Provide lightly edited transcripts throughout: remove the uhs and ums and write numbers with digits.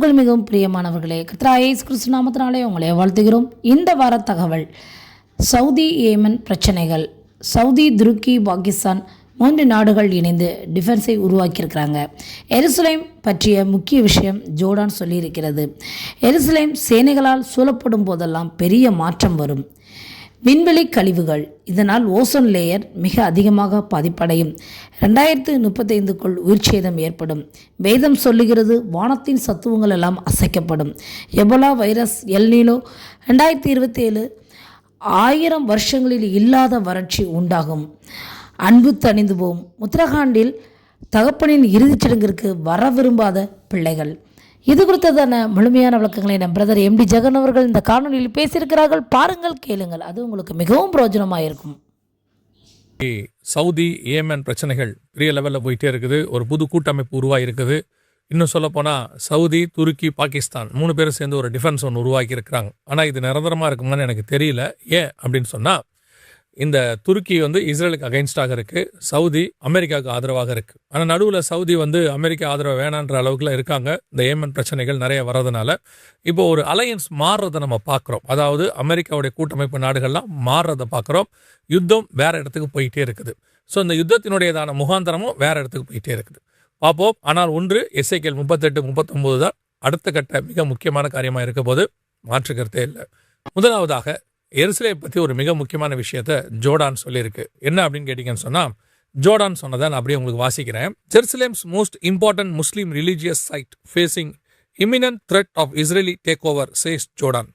கிறிஸ்துவுக்குள் மிகவும் பிரியமானவர்களே, கர்த்தராகிய இயேசு கிறிஸ்து நாமத்தினாலே உங்களை வாழ்த்துகிறோம். இந்த வார தகவல், சவுதி ஏமன் பிரச்சனைகள். சவுதி, துருக்கி, பாகிஸ்தான் 3 நாடுகள் இணைந்து டிஃபென்ஸை உருவாக்கியிருக்கிறாங்க. எருசலேம் பற்றிய முக்கிய விஷயம் ஜோர்டான் சொல்லியிருக்கிறது. எருசலேம் சேனைகளால் சூழப்படும் போதெல்லாம் பெரிய மாற்றம் வரும். விண்வெளி கழிவுகள், இதனால் ஓசோன் லேயர் மிக அதிகமாக பாதிப்படையும். 2035க்குள் உயிர்ச்சேதம் ஏற்படும். வேதம் சொல்லுகிறது, வானத்தின் சத்துவங்கள் எல்லாம் அசைக்கப்படும். எபோலா வைரஸ், எல்னினோ 2027 1000 வருஷங்களில் இல்லாத வறட்சி உண்டாகும். அன்பு தணிந்து போகும். உத்தரகாண்டில் தகப்பனின் இறுதிச் சடங்கிற்கு வர விரும்பாத பிள்ளைகள். இது குறித்ததான முழுமையான விளக்கங்களை நம் பிரதர் எம்டி ஜெகன் அவர்கள் இந்த காணொலியில் பேசியிருக்கிறார்கள். பாருங்கள், கேளுங்கள், அது உங்களுக்கு மிகவும் பிரயோஜனமாக இருக்கும். சவுதி ஏமன் பிரச்சனைகள் பெரிய லெவலில் போயிட்டே இருக்குது. ஒரு புது கூட்டமைப்பு உருவாகிருக்குது. இன்னும் சொல்லப்போனால் சவுதி, துருக்கி, பாகிஸ்தான் 3 பேரும் சேர்ந்து ஒரு டிஃபென்ஸ் ஒன்று உருவாக்கி இருக்கிறாங்க. ஆனால் இது நிரந்தரமாக இருக்குமான்னு எனக்கு தெரியல. ஏன் அப்படின்னு சொன்னால், இந்த துருக்கி இஸ்ரேலுக்கு அகைன்ஸ்டாக இருக்குது, சவுதி அமெரிக்காவுக்கு ஆதரவாக இருக்குது. ஆனால் நடுவில் சவுதி அமெரிக்கா ஆதரவு வேணான்ற அளவுக்குலாம் இருக்காங்க. இந்த ஏமன் பிரச்சனைகள் நிறைய வர்றதுனால இப்போ ஒரு அலையன்ஸ் மாறுறதை நம்ம பார்க்குறோம். அதாவது அமெரிக்காவுடைய கூட்டமைப்பு நாடுகள்லாம் மாறுறதை பார்க்குறோம். யுத்தம் வேற இடத்துக்கு போயிட்டே இருக்குது. ஸோ இந்த யுத்தத்தினுடையதான முகாந்திரமும் வேற இடத்துக்கு போயிட்டே இருக்குது. பார்ப்போம். ஆனால் ஒன்று, எசேக்கியேல் 38-39 தான் அடுத்த கட்ட மிக முக்கியமான காரியமாக இருக்க போது மாற்றுக்கிறதே இல்லை. முதலாவதாக எருசலேம் பற்றி ஒரு மிக முக்கியமான விஷயத்தை ஜோர்டான் சொல்லியிருக்கு. என்ன அப்படின்னு கேட்டிங்கன்னு சொன்னால், ஜோர்டான் சொன்னதை நான் அப்படியே உங்களுக்கு வாசிக்கிறேன். Jerusalem's most important Muslim religious site facing imminent threat of Israeli take over says Jordan.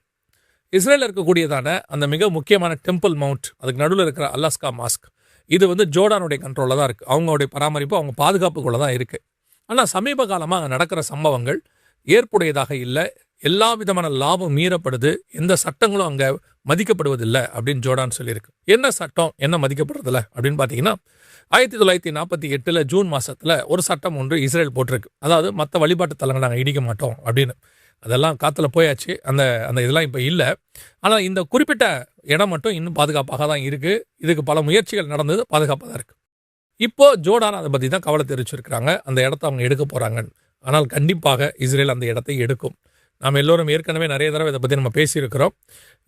இஸ்ரேலில் இருக்கக்கூடியதான அந்த மிக முக்கியமான டெம்பிள் மவுண்ட், அதுக்கு நடுவில் இருக்கிற அலாஸ்கா மாஸ்க், இது ஜோர்டானுடைய கண்ட்ரோலில் தான் இருக்குது. அவங்களுடைய பராமரிப்பு, அவங்க பாதுகாப்புக்குள்ளே தான் இருக்குது. ஆனால் சமீப காலமாக அங்கே நடக்கிற சம்பவங்கள் ஏற்புடையதாக இல்லை. எல்லா விதமான லாபம் மீறப்படுது. எந்த சட்டங்களும் அங்கே மதிக்கப்படுவதில்லை அப்படின்னு ஜோர்டான் சொல்லியிருக்கு. என்ன சட்டம் என்ன மதிக்கப்படுறதில்ல அப்படின்னு பார்த்தீங்கன்னா, 1948 ஜூன் மாதத்தில் ஒரு சட்டம் ஒன்று இஸ்ரேல் போட்டிருக்கு. அதாவது மற்ற வழிபாட்டு தலங்களை நாங்கள் இடிக்க மாட்டோம் அப்படின்னு. அதெல்லாம் காற்றுல போயாச்சு. அந்த இதெல்லாம் இப்போ இல்லை. ஆனால் இந்த குறிப்பிட்ட இடம் மட்டும் இன்னும் பாதுகாப்பாக தான் இருக்குது. இதுக்கு பல முயற்சிகள் நடந்தது, பாதுகாப்பாக தான் இருக்குது. இப்போது ஜோர்டான் அதை பற்றி தான் கவலை தெரிவிச்சிருக்கிறாங்க. அந்த இடத்த அவங்க எடுக்க போகிறாங்கன்னு. ஆனால் கண்டிப்பாக இஸ்ரேல் அந்த இடத்தை எடுக்கும். நாம் எல்லோரும் ஏற்கனவே நிறைய தடவை இதை பற்றி நம்ம பேசியிருக்கிறோம்.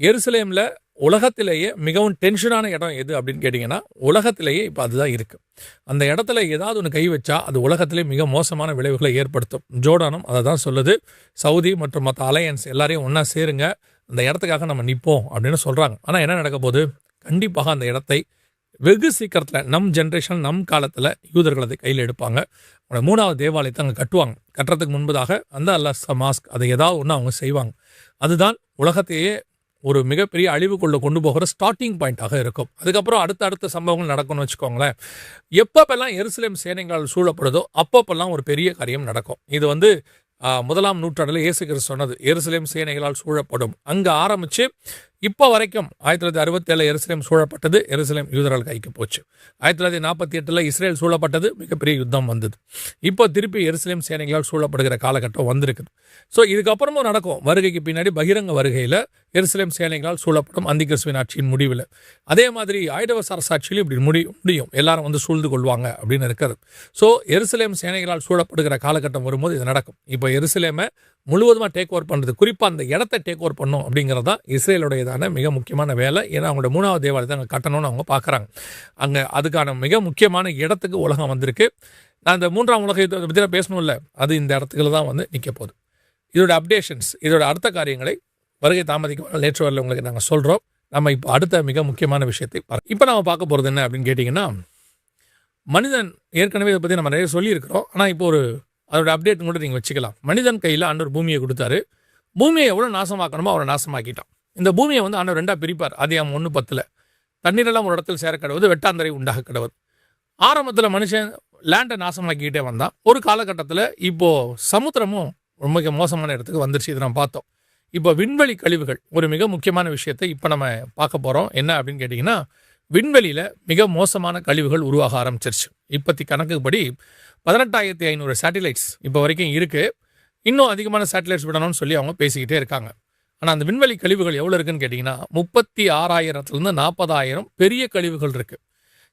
எருசலேமில் உலகத்திலேயே மிகவும் டென்ஷனான இடம் எது அப்படின்னு கேட்டிங்கன்னா, உலகத்திலேயே இப்போ அதுதான் இருக்குது. அந்த இடத்துல ஏதாவது ஒன்று கை வச்சா அது உலகத்திலே மிக மோசமான விளைவுகளை ஏற்படுத்தும். ஜோர்டானும் அதை தான் சொல்லுது. சவுதி மற்றும் மற்ற அலையன்ஸ் எல்லாரையும் ஒன்றா சேருங்க, அந்த இடத்துக்காக நம்ம நிற்போம் அப்படின்னு சொல்கிறாங்க. ஆனால் என்ன நடக்க போகுது? கண்டிப்பாக அந்த இடத்தை வெகு சீக்கிரத்தில் நம் ஜென்ரேஷன், நம் காலத்தில் யூதர்கள் அதை கையில் எடுப்பாங்க. அவங்களோட 3வது தேவாலயத்தை அங்கே கட்டுவாங்க. கட்டுறதுக்கு முன்பதாக அந்த அல்லாஸ்கா மாஸ்க், அதை ஏதாவது ஒன்று அவங்க செய்வாங்க. அதுதான் உலகத்தையே ஒரு மிகப்பெரிய அழிவுக்குள்ளே கொண்டு போகிற ஸ்டார்டிங் பாயிண்ட்டாக இருக்கும். அதுக்கப்புறம் அடுத்த சம்பவங்கள் நடக்கும்னு வச்சுக்கோங்களேன். எப்பப்பெல்லாம் எருசலேம் சேனைகளால் சூழப்படுதோ அப்பப்பெல்லாம் ஒரு பெரிய காரியம் நடக்கும். இது 1ஆம் நூற்றாண்டில் இயேசு கிறிஸ்து சொன்னது, எருசலேம் சேனைகளால் சூழப்படும். அங்கே ஆரம்பித்து இப்போ வரைக்கும் 1967 எருசலேம் சூழப்பட்டது, எருசலேம் யூதரால் கைக்கு போச்சு. 1948 இஸ்ரேல் சூழப்பட்டது, மிகப்பெரிய யுத்தம் வந்தது. இப்போ திருப்பி எருசலேம் சேனைகளால் சூழப்படுகிற காலகட்டம் வந்திருக்குது. ஸோ இதுக்கப்புறமும் நடக்கும். வருகைக்கு பின்னாடி பகிரங்க வருகையில் எருசலேம் சேனைகளால் சூழப்படும், அந்திகிறிஸ்துவின் ஆட்சியின் முடிவில். அதே மாதிரி ஆயுதவ அரசாட்சியிலும் இப்படி முடியும். எல்லாரும் சூழ்ந்து கொள்வாங்க அப்படின்னு இருக்கிறது. ஸோ எருசலேம் சேனைகளால் சூழப்படுகிற காலகட்டம் வரும்போது இது நடக்கும். இப்போ எருசலேமை முழுவதுமாக டேக் ஓவர் பண்ணுறது, குறிப்பாக அந்த இடத்த டேக் ஓவர் பண்ணும் அப்படிங்கிறது தான் இஸ்ரேலுடையதான மிக முக்கியமான வேலை. ஏன்னா அவங்களோட 3வது தேவாலயத்தை அங்கே கட்டணும்னு அவங்க பார்க்குறாங்க. அங்கே அதுக்கான மிக முக்கியமான இடத்துக்கு உலகம் வந்திருக்கு. நான் இந்த 3ஆம் உலக யுத்தத்தை பற்றி பேசணும்ல, அது இந்த இடத்துக்குள்ள தான் நிற்க போகுது. இதோட அப்டேஷன்ஸ், இதோட அடுத்த காரியங்களை வருகை தாமதிக்க நேற்று வரல உங்களுக்கு நாங்கள் சொல்கிறோம். நம்ம இப்போ அடுத்த மிக முக்கியமான விஷயத்தை இப்போ நம்ம பார்க்க போகிறது என்ன அப்படின்னு கேட்டிங்கன்னா, மனிதன் ஏற்கனவே இதை பற்றி நம்ம நிறைய சொல்லியிருக்கிறோம். ஆனால் இப்போ அதோட அப்டேட் கூட நீங்கள் வச்சுக்கலாம். மனிதன் கையில் ஆண்டவர் பூமியை கொடுத்தாரு. பூமியை எவ்வளோ நாசமாக்கணுமோ அவரை நாசமாக்கிட்டான். இந்த பூமியை ஆண்டவர் 2ஆக பிரிப்பார். ஆதியாகமம் 1:10 தண்ணீரெல்லாம் ஒரு இடத்தில் சேர கடவுது, வெட்டாந்தரை உண்டாக கடவுது. ஆரம்பத்தில் மனுஷன் லேண்டை நாசமாக்கிக்கிட்டே வந்தான். ஒரு காலகட்டத்தில் இப்போது சமுத்திரமும் ரொம்ப மோசமான இடத்துக்கு வந்துருச்சு. இதை நம்ம பார்த்தோம். இப்போ விண்வெளி கழிவுகள் ஒரு மிக முக்கியமான விஷயத்தை இப்போ நம்ம பார்க்க போகிறோம். என்ன அப்படின்னு கேட்டிங்கன்னா, விண்வெளியில் மிக மோசமான கழிவுகள் உருவாக ஆரம்பிச்சிருச்சு. இப்போத்தி கணக்குப்படி 18,500 சேட்டிலைட்ஸ் இப்போ வரைக்கும் இருக்குது. இன்னும் அதிகமான சேட்டிலைட்ஸ் விடணும்னு சொல்லி அவங்க பேசிக்கிட்டே இருக்காங்க. ஆனால் அந்த விண்வெளி கழிவுகள் எவ்வளோ இருக்குன்னு கேட்டிங்கன்னா, 36,000 40,000 பெரிய கழிவுகள் இருக்குது.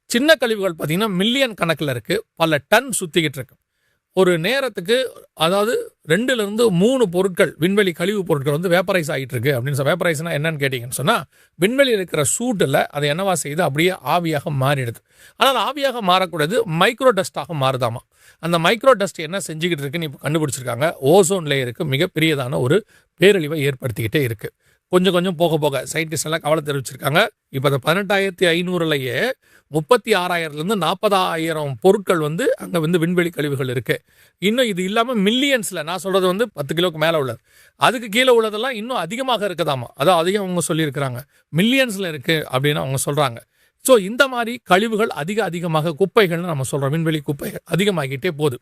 சின்ன கழிவுகள் பார்த்திங்கன்னா மில்லியன் கணக்கில் இருக்குது. பல டன் சுற்றிக்கிட்டு இருக்கு. ஒரு நேரத்துக்கு அதாவது 2லிருந்து 3 பொருட்கள் விண்வெளி கழிவு பொருட்கள் வந்து வேப்பரைஸ் ஆகிட்டு இருக்கு அப்படின்னு வேப்பரைஸ்னா என்னன்னு கேட்டிங்கன்னு சொன்னால் விண்வெளியில் இருக்கிற சூட்டில் அது என்னவா செய்யுது, அப்படியே ஆவியாக மாறிடுது. ஆனால் ஆவியாக மாறக்கூடாது, மைக்ரோ டஸ்ட்டாக மாறுதாமா. அந்த மைக்ரோ டஸ்ட் என்ன செஞ்சுக்கிட்டு இருக்குன்னு இப்போ கண்டுபிடிச்சிருக்காங்க. ஓசோன் லேயருக்கு மிகப்பெரியதான ஒரு பேரழிவை ஏற்படுத்திக்கிட்டே இருக்குது. கொஞ்சம் கொஞ்சம் போக போக சயின்டிஸ்ட் எல்லாம் கவலை தெரிவிச்சிருக்காங்க. இப்போ அந்த 18,500லேயே 36,000லேருந்து 40,000 பொருட்கள் வந்து அங்கே வந்து விண்வெளி கழிவுகள் இருக்குது. இன்னும் இது இல்லாமல் மில்லியன்ஸில், நான் சொல்கிறது வந்து 10 கிலோக்கு மேலே உள்ளது, அதுக்கு கீழே உள்ளதெல்லாம் இன்னும் அதிகமாக இருக்குதாமா. அதான் அதிகம் அவங்க சொல்லியிருக்கிறாங்க, மில்லியன்ஸில் இருக்குது அப்படின்னு அவங்க சொல்கிறாங்க. ஸோ இந்த மாதிரி கழிவுகள் அதிகமாக குப்பைகள்னு நம்ம சொல்கிறோம், விண்வெளி குப்பைகள் அதிகமாகிட்டே போகுது.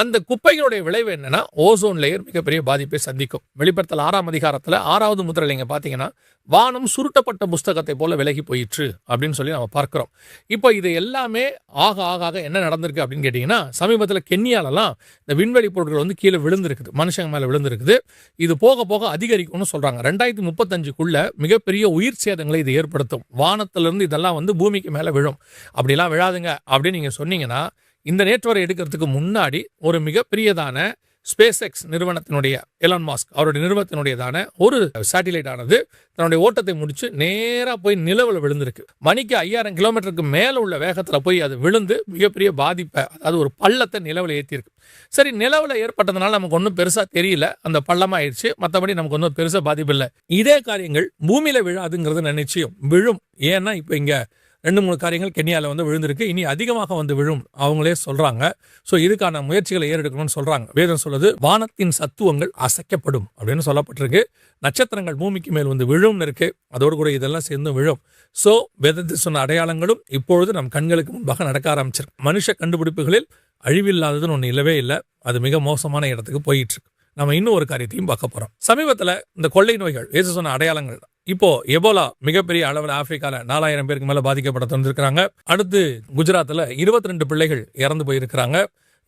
அந்த குப்பைகளுடைய விளைவு என்னென்னா ஓசோன் லேயர் மிகப்பெரிய பாதிப்பை சந்திக்கும். வெளிப்படுத்தல் 6ஆம் அதிகாரத்தில் 6வது முத்திரையில பார்த்தீங்கன்னா வானம் சுருட்டப்பட்ட புஸ்தகத்தை போல விலகி போயிற்று அப்படின்னு சொல்லி நம்ம பார்க்குறோம். இப்போ இது எல்லாமே ஆக என்ன நடந்திருக்கு அப்படின்னு கேட்டிங்கன்னா, சமீபத்தில் கென்யாலலாம் இந்த விண்வெளி பொருட்கள் வந்து கீழே விழுந்திருக்குது, மனுஷங்க மேலே விழுந்திருக்குது. இது போக போக அதிகரிக்கும்னு சொல்கிறாங்க. 2035க்குள்ள மிகப்பெரிய உயிர் சேதங்களை இது ஏற்படுத்தும். வானத்திலிருந்து இதெல்லாம் வந்து பூமிக்கு மேலே விழும். அப்படிலாம் விழாதுங்க அப்படின்னு நீங்கள் சொன்னீங்கன்னா, இந்த நேட்வொர்க் எடுக்கிறதுக்கு முன்னாடி ஒரு மிகப்பெரியதான ஸ்பேஸ் எக்ஸ் நிறுவனத்தினுடைய எலான் மாஸ்க் அவருடைய நிறுவனத்தினுடையதான ஒரு சேட்டிலைட் ஆனது தன்னுடைய ஓட்டத்தை முடிச்சு நேராக போய் நிலவில் விழுந்திருக்கு. மணிக்கு 5000 கிலோமீட்டருக்கு மேலே உள்ள வேகத்தில் போய் அது விழுந்து மிகப்பெரிய பாதிப்பை, அதாவது ஒரு பள்ளத்தை நிலவில் ஏற்றிருக்கு. சரி, நிலவில் ஏற்பட்டதுனால நமக்கு ஒன்றும் பெருசாக தெரியல, அந்த பள்ளமாயிடுச்சு, மற்றபடி நமக்கு ஒன்றும் பெருசாக பாதிப்பு இல்லை. இதே காரியங்கள் பூமியில் விழாதுங்கிறது நிச்சயம் விழும். ஏன்னா இப்போ இங்கே 2-3 காரியங்கள் கென்யாவில் வந்து விழுந்திருக்கு, இனி அதிகமாக வந்து விழும் அவங்களே சொல்கிறாங்க. ஸோ இதுக்கான முயற்சிகளை ஏறெடுக்கணும்னு சொல்கிறாங்க. வேதம் சொல்லுது, வானத்தின் சத்துவங்கள் அசைக்கப்படும் அப்படின்னு சொல்லப்பட்டிருக்கு. நட்சத்திரங்கள் பூமிக்கு மேல் வந்து விழும்னு இருக்கு, அதோடு கூட இதெல்லாம் சேர்ந்து விழும். ஸோ வேதத்தை சொன்ன அடையாளங்களும் இப்பொழுது நம் கண்களுக்கு முன்பாக நடக்க ஆரம்பிச்சிருக்கு. மனுஷ கண்டுபிடிப்புகளில் அழிவில்லாததுன்னு ஒன்று இல்லவே இல்லை, அது மிக மோசமான இடத்துக்கு போயிட்டு இருக்கு. நம்ம இன்னும் ஒரு காரியத்தையும் பார்க்க போகிறோம். சமீபத்தில் இந்த கொள்ளை நோய்கள் இயேசு சொன்ன அடையாளங்கள் தான். இப்போ எபோலா மிகப்பெரிய அளவில் ஆப்பிரிக்கால 4000 பேருக்கு மேல பாதிக்கப்பட தந்திருக்கிறாங்க. அடுத்து குஜராத்தில் 22 பிள்ளைகள் இறந்து போயிருக்கிறாங்க.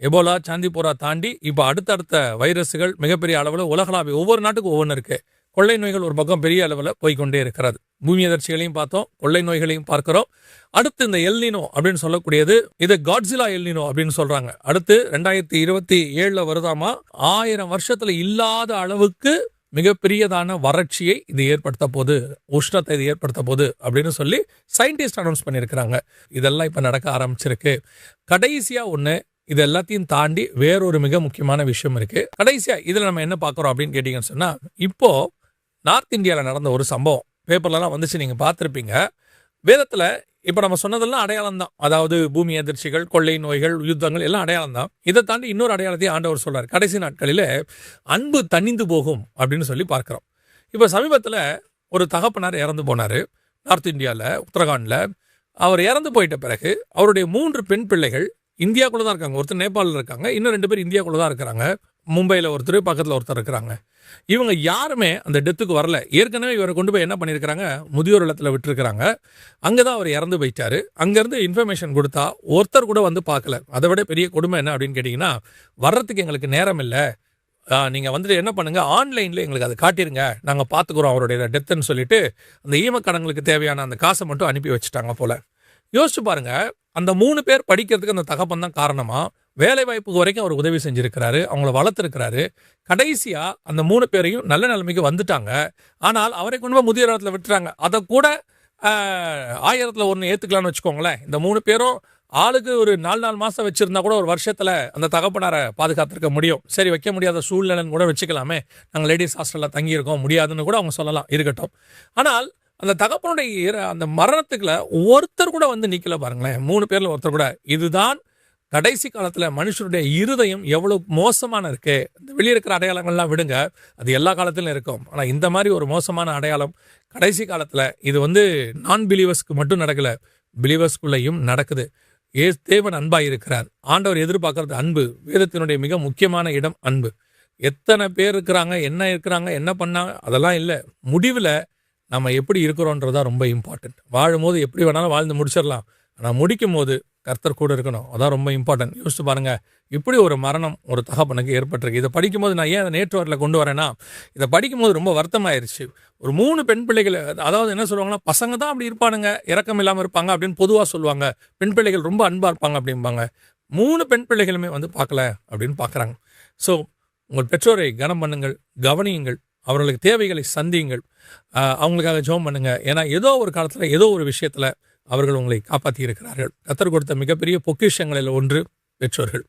எபோலா சாந்திபோரா தாண்டி இப்போ அடுத்தடுத்த வைரஸுகள் மிகப்பெரிய அளவில் உலகளாவிய ஒவ்வொரு நாட்டுக்கும் ஒவ்வொன்று இருக்கு. கொள்ளை நோய்கள் ஒரு பக்கம் பெரிய அளவில் போய்கொண்டே இருக்கிறது. பூமி அதிர்ச்சிகளையும் பார்த்தோம், கொள்ளை நோய்களையும் பார்க்கிறோம். அடுத்து இந்த எல்னினோ அப்படின்னு சொல்லக்கூடியது, இது காட்ஸிலா எல்னினோ அப்படின்னு சொல்றாங்க. அடுத்து 2027 வருதாமா, 1000 வருஷத்துல இல்லாத அளவுக்கு மிகப்பெரியதான வறட்சியை இது ஏற்படுத்த போது, உஷ்ணத்தை இது ஏற்படுத்த போது அப்படின்னு சொல்லி சயின்டிஸ்ட் அனௌன்ஸ் பண்ணியிருக்கிறாங்க. இதெல்லாம் இப்போ நடக்க ஆரம்பிச்சிருக்கு. கடைசியா ஒன்று, இது எல்லாத்தையும் தாண்டி வேறொரு மிக முக்கியமான விஷயம் இருக்கு. கடைசியா இதில் நம்ம என்ன பார்க்குறோம் அப்படின்னு கேட்டிங்கன்னு சொன்னா, இப்போ நார்த் இந்தியாவில் நடந்த ஒரு சம்பவம் பேப்பர்லாம் வந்துச்சு, நீங்கள் பார்த்துருப்பீங்க. வேதத்தில் இப்போ நம்ம சொன்னதெல்லாம் அடையாளம் தான், அதாவது பூமி அதிர்ச்சிகள், கொள்ளை நோய்கள், யுத்தங்கள் எல்லாம் அடையாளம் தான். இதை தாண்டி இன்னொரு அடையாளத்தையும் ஆண்டவர் சொல்றார், கடைசி நாட்களில் அன்பு தணிந்து போகும் அப்படின்னு சொல்லி பார்க்குறோம். இப்போ சமீபத்தில் ஒரு தகப்பனார் இறந்து போனார் நார்த் இந்தியாவில், உத்தரகாண்டில். அவர் இறந்து போயிட்ட பிறகு அவருடைய 3 பெண் பிள்ளைகள் இந்தியாவுக்குள்ள தான் இருக்காங்க. ஒருத்தர் நேபாளில் இருக்காங்க, இன்னும் 2 பேர் இந்தியாவுக்குள்ள தான் இருக்கிறாங்க. மும்பையில் ஒருத்தர், பக்கத்தில் ஒருத்தர் இருக்கிறாங்க. இவங்க யாருமே அந்த டெத்துக்கு வரல. ஏற்கனவே இவரை கொண்டு போய் என்ன பண்ணியிருக்கிறாங்க, முதியோர் இல்லத்தில் விட்டுருக்கிறாங்க. அங்கே தான் அவர் இறந்து போயிட்டாரு. அங்கேருந்து இன்ஃபர்மேஷன் கொடுத்தா ஒருத்தர் கூட வந்து பார்க்கல. அதை விட பெரிய கொடுமை என்ன அப்படின்னு கேட்டிங்கன்னா, வர்றதுக்கு எங்களுக்கு நேரம் இல்லை, நீங்கள் வந்துட்டு என்ன பண்ணுங்கள், ஆன்லைனில் எங்களுக்கு அதை காட்டிடுங்க, நாங்கள் பார்த்துக்குறோம் அவருடைய டெத்துன்னு சொல்லிட்டு அந்த ஈமக்கடங்களுக்கு தேவையான அந்த காசை மட்டும் அனுப்பி வச்சுட்டாங்க போல. யோசிச்சு பாருங்க, அந்த 3 பேர் படிக்கிறதுக்கு அந்த தகப்பன் தான் காரணமா, வேலை வாய்ப்புக்கு வரைக்கும் அவர் உதவி செஞ்சிருக்கிறாரு, அவங்கள வளர்த்துருக்கிறாரு. கடைசியா அந்த 3 பேரையும் நல்ல நிலைமைக்கு வந்துட்டாங்க. ஆனால் அவரை கொண்டு போய் முதியோர் இல்லத்தில் விட்டுறாங்க. அதை கூட 1000ல் 1 ஏற்றுக்கலான்னு வச்சுக்கோங்களேன். இந்த 3 பேரும் ஆளுக்கு ஒரு 4 மாதம் வச்சிருந்தா கூட ஒரு வருஷத்தில் அந்த தகப்பனாரை பாதுகாத்திருக்க முடியும். சரி, வைக்க முடியாத சூழ்நிலைன்னு கூட வச்சுக்கலாமே, நாங்கள் லேடிஸ் ஹாஸ்டலில் தங்கியிருக்கோம், முடியாதுன்னு கூட அவங்க சொல்லலாம், இருக்கட்டும். ஆனால் அந்த தகப்பனுடைய அந்த மரணத்துக்குள்ள ஒருத்தர் கூட வந்து நிக்கல பாருங்களேன். 3 பேர்ல ஒருத்தர் கூட. இதுதான் கடைசி காலத்துல மனுஷனுடைய இருதயம் எவ்வளவு மோசமான இருக்கு. இந்த வெளியே இருக்கிற அடையாளங்கள்லாம் விடுங்க, அது எல்லா காலத்திலும் இருக்கும். ஆனா இந்த மாதிரி ஒரு மோசமான அடையாளம் கடைசி காலத்துல இது வந்து நான் பிலீவர்ஸ்க்கு மட்டும் நடக்கல, பிலீவர்ஸ்குள்ளேயும் நடக்குது. தேவன் அன்பாய் இருக்கிறார். ஆண்டவர் எதிர்பார்க்கறது அன்பு. வேதத்தினுடைய மிக முக்கியமான இடம் அன்பு. எத்தனை பேர் இருக்கிறாங்க, என்ன பண்ணாங்க, அதெல்லாம் இல்லை. முடிவில் நம்ம எப்படி இருக்கிறோன்றதா ரொம்ப இம்பார்ட்டன்ட். வாழும்போது எப்படி வேணாலும் வாழ்ந்து முடிச்சிடலாம், ஆனால் முடிக்கும் போது கர்த்தர் கூட இருக்கணும், அதான் ரொம்ப இம்பார்ட்டன்ட். யோசிச்சு பாருங்க, இப்படி ஒரு மரணம் ஒரு தகப்பனுக்கு ஏற்பட்டிருக்கு. இதை படிக்கும்போது நான் ஏன் அதை நேற்றுவரில் கொண்டு வரேன்னா, இதை படிக்கும்போது ரொம்ப வருத்தமாயிருச்சு. ஒரு 3 பெண் பிள்ளைகள், அதாவது என்ன சொல்லுவாங்கன்னா, பசங்க தான் அப்படி இருப்பானுங்க, இரக்கம் இல்லாமல் இருப்பாங்க அப்படின்னு பொதுவாக சொல்லுவாங்க. பெண் பிள்ளைகள் ரொம்ப அன்பாக இருப்பாங்க அப்படிம்பாங்க. 3 பெண் பிள்ளைகளுமே வந்து பார்க்கல அப்படின்னு பார்க்குறாங்க. ஸோ உங்கள் பெற்றோரை கனம் பண்ணுங்கள், கவனியுங்கள், அவர்களுக்கு தேவைகளை சந்தியுங்கள், அவங்களுக்காக ஜெபம் பண்ணுங்க. ஏன்னா ஏதோ ஒரு காலத்தில் ஏதோ ஒரு விஷயத்தில் அவர்கள் உங்களை காப்பாற்றி இருக்கிறார்கள். கர்த்தர் கொடுத்த மிகப்பெரிய பொக்கிஷங்களில் ஒன்று பெற்றோர்கள்.